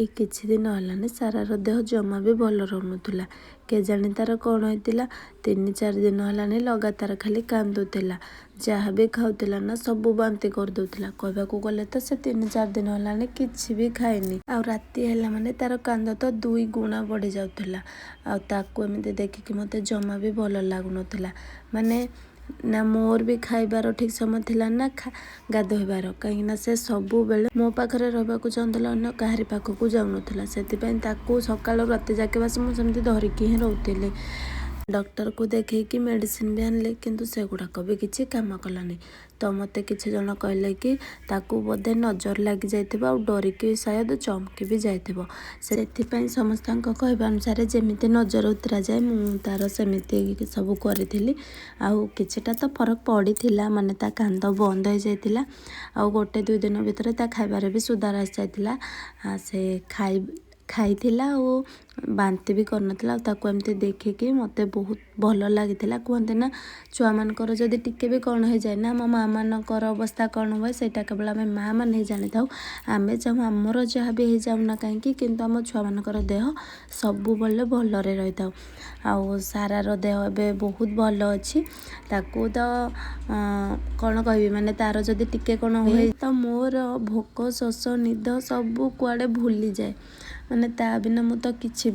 ଏଇ କିଛି ଦିନ ହେଲାନି ସାରାର ଦେହ ଜମା ବି ଭଲ ରହୁନଥିଲା। କେଜାଣି ତାର କ'ଣ ହେଇଥିଲା, 3-4 ଦିନ ହେଲାନି ଲଗାତାର ଖାଲି କାନ୍ଦୁଥିଲା। ଯାହା ବି ଖାଉଥିଲା ନା ସବୁ ବାନ୍ତି କରିଦେଉଥିଲା। କହିବାକୁ ଗଲେ ତ ସେ 3-4 ଦିନ ହେଲାନି କିଛି ବି ଖାଇନି। ଆଉ ରାତି ହେଲା ମାନେ ତାର କାନ୍ଦ ତ 2 ଗୁଣା ବଢ଼ି ଯାଉଥିଲା। ଆଉ ତାକୁ ଏମିତି ଦେଖିକି ମୋତେ ଜମା ବି ଭଲ ଲାଗୁନଥିଲା। ମାନେ ନା ମୋର ବି ଖାଇବାର ଠିକ୍ ସମୟ ଥିଲା ନା ଗାଧୋଇବାର, କାହିଁକିନା ସେ ସବୁବେଳେ ମୋ ପାଖରେ ରହିବାକୁ ଚାହୁଁଥିଲା, ଅନ୍ୟ କାହାରି ପାଖକୁ ଯାଉନଥିଲା। ସେଥିପାଇଁ ତାକୁ ସକାଳୁ ରାତି ଯାକେ ବାସ ମୁଁ ସେମିତି ଧରିକି ହିଁ ରହୁଥିଲି। ଡକ୍ଟରକୁ ଦେଖେଇକି ମେଡ଼ିସିନ ବି ଆଣିଲି, କିନ୍ତୁ ସେଗୁଡ଼ାକ ବି କିଛି କାମ କଲାନି। ତ ମୋତେ କିଛି ଜଣ କହିଲେ କି ତାକୁ ବୋଧେ ନଜର ଲାଗି ଯାଇଥିବ, ଆଉ ଡରିକି ସାୟଦ ଚମକି ବି ଯାଇଥିବ। ସେଥିପାଇଁ ସମସ୍ତଙ୍କ କହିବା ଅନୁସାରେ ଯେମିତି ନଜର ଉତରାଯାଏ ମୁଁ ତାର ସେମିତି ସବୁ କରିଥିଲି। ଆଉ କିଛିଟା ତ ଫରକ ପଡ଼ିଥିଲା, ମାନେ ତା କାନ୍ଦ ବନ୍ଦ ହେଇଯାଇଥିଲା। ଆଉ 1-2 ଦିନ ଭିତରେ ତା ଖାଇବାରେ ବି ସୁଧାର ଆସିଯାଇଥିଲା। ସେ ଖାଇଥିଲା ଆଉ ବାନ୍ତି ବି କରିନଥିଲା। ଆଉ ତାକୁ ଏମିତି ଦେଖିକି ମୋତେ ବହୁତ ଭଲ ଲାଗିଥିଲା। କୁହନ୍ତି ନା, ଛୁଆମାନଙ୍କର ଯଦି ଟିକେ ବି କ'ଣ ହେଇଯାଏ ନା, ଆମ ମାଆମାନଙ୍କର ଅବସ୍ଥା କ'ଣ ହୁଏ ସେଇଟା କେବଳ ଆମେ ମାଆମାନେ ହିଁ ଜାଣିଥାଉ। ଆମେ ଚାହୁଁ ଆମର ଯାହା ବି ହେଇଯାଉ ନା କାହିଁକି, କିନ୍ତୁ ଆମ ଛୁଆମାନଙ୍କର ଦେହ ସବୁବେଳେ ଭଲରେ ରହିଥାଉ। ଆଉ ସାରାର ଦେହ ଏବେ ବହୁତ ଭଲ ଅଛି। ତାକୁ ତ କ'ଣ କହିବି, ମାନେ ତାର ଯଦି ଟିକେ କ'ଣ ହୁଏ ତ ମୋର ଭୋକ, ଶୋଷ, ନିଦ ସବୁ କୁଆଡ଼େ ଭୁଲିଯାଏ। ମାନେ ତା ବିନା ମୁଁ ତ କିଛି ବି